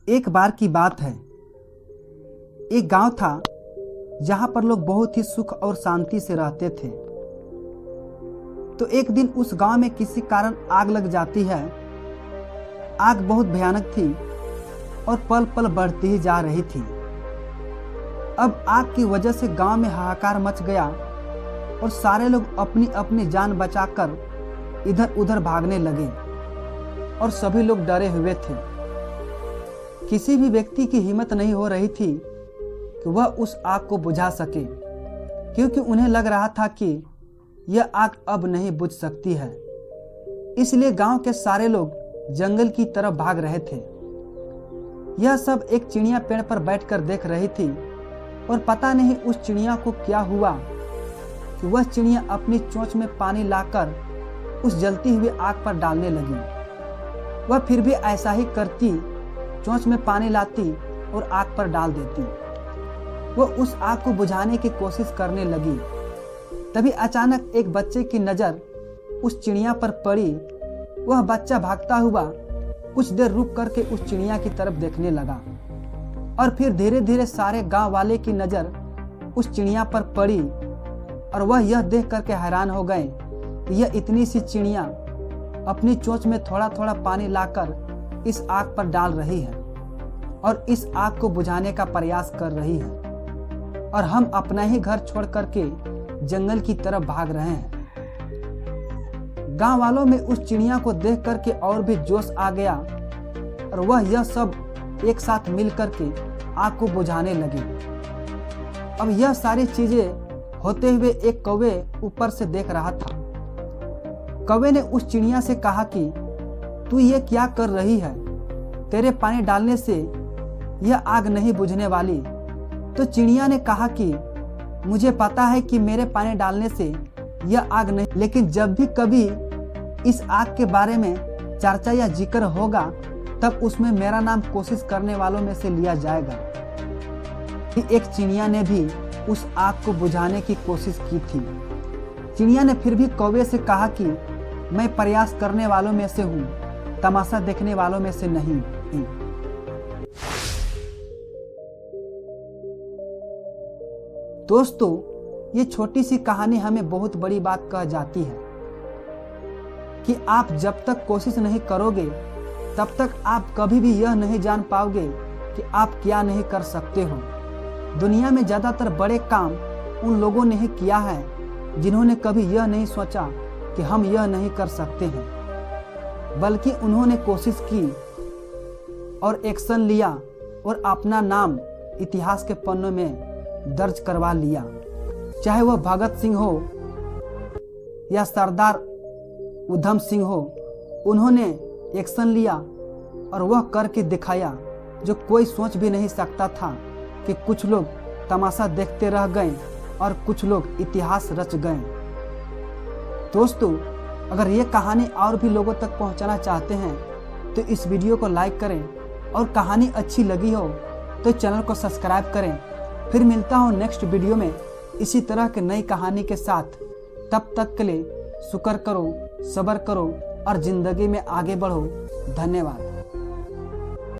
एक बार की बात है, एक गांव था जहां पर लोग बहुत ही सुख और शांति से रहते थे। तो एक दिन उस गांव में किसी कारण आग लग जाती है। आग बहुत भयानक थी और पल पल बढ़ती ही जा रही थी। अब आग की वजह से गांव में हाहाकार मच गया और सारे लोग अपनी अपनी जान बचाकर इधर उधर भागने लगे और सभी लोग डरे हुए थे। किसी भी व्यक्ति की हिम्मत नहीं हो रही थी कि वह उस आग को बुझा सके, क्योंकि उन्हें लग रहा था कि यह आग अब नहीं बुझ सकती है। इसलिए गांव के सारे लोग जंगल की तरफ भाग रहे थे। यह सब एक चिड़िया पेड़ पर बैठकर देख रही थी और पता नहीं उस चिड़िया को क्या हुआ कि वह चिड़िया अपनी चोंच में पानी लाकर उस जलती हुई आग पर डालने लगी। वह फिर भी ऐसा ही करती, चोंच में पानी लाती और आग पर डाल देती। वह उस आग को बुझाने की कोशिश करने लगी। तभी अचानक एक बच्चे की नज़र उस चिड़िया पर पड़ी। वह बच्चा भागता हुआ कुछ देर रुक करके उस चिड़िया की तरफ देखने लगा और फिर धीरे धीरे सारे गांव वाले की नज़र उस चिड़िया पर पड़ी और वह यह देख करके हैरान हो गए कि यह इतनी सी चिड़िया अपनी चोंच में थोड़ा थोड़ा पानी लाकर इस आग पर डाल रही है और इस आग को बुझाने का प्रयास कर रही है, और हम अपना ही घर छोड़ करके जंगल की तरफ भाग रहे हैं। गांव वालों में उस चिड़िया को देख करके और भी जोश आ गया और वह यह सब एक साथ मिल करके आग को बुझाने लगे। अब यह सारी चीजें होते हुए एक कौवे ऊपर से देख रहा था। कौवे ने उस चिड़िया से कहा कि तू ये क्या कर रही है? तेरे पानी डालने से यह आग नहीं बुझने वाली। तो चिड़िया ने कहा कि मुझे पता है कि मेरे पानी डालने से यह आग नहीं, लेकिन जब भी कभी इस आग के बारे में चर्चा या जिक्र होगा तब उसमें मेरा नाम कोशिश करने वालों में से लिया जाएगा। एक चिड़िया ने भी उस आग को बुझाने की कोशिश की थी। चिड़िया ने फिर भी कौवे से कहा कि मैं प्रयास करने वालों में से हूँ, तमाशा देखने वालों में से नहीं। दोस्तों, ये छोटी सी कहानी हमें बहुत बड़ी बात कह जाती है कि आप जब तक कोशिश नहीं करोगे तब तक आप कभी भी यह नहीं जान पाओगे कि आप क्या नहीं कर सकते हो। दुनिया में ज़्यादातर बड़े काम उन लोगों ने ही किया है जिन्होंने कभी यह नहीं सोचा कि हम यह नहीं कर सकते हैं, बल्कि उन्होंने कोशिश की और एक्शन लिया और अपना नाम इतिहास के पन्नों में दर्ज करवा लिया। चाहे वह भगत सिंह हो या सरदार उधम सिंह हो, उन्होंने एक्शन लिया और वह करके दिखाया जो कोई सोच भी नहीं सकता था कि कुछ लोग तमाशा देखते रह गए और कुछ लोग इतिहास रच गए। दोस्तों, अगर ये कहानी और भी लोगों तक पहुंचाना चाहते हैं तो इस वीडियो को लाइक करें और कहानी अच्छी लगी हो तो चैनल को सब्सक्राइब करें। फिर मिलता हूँ नेक्स्ट वीडियो में इसी तरह के नई कहानी के साथ। तब तक के लिए शुक्र करो, सब्र करो और जिंदगी में आगे बढ़ो। धन्यवाद।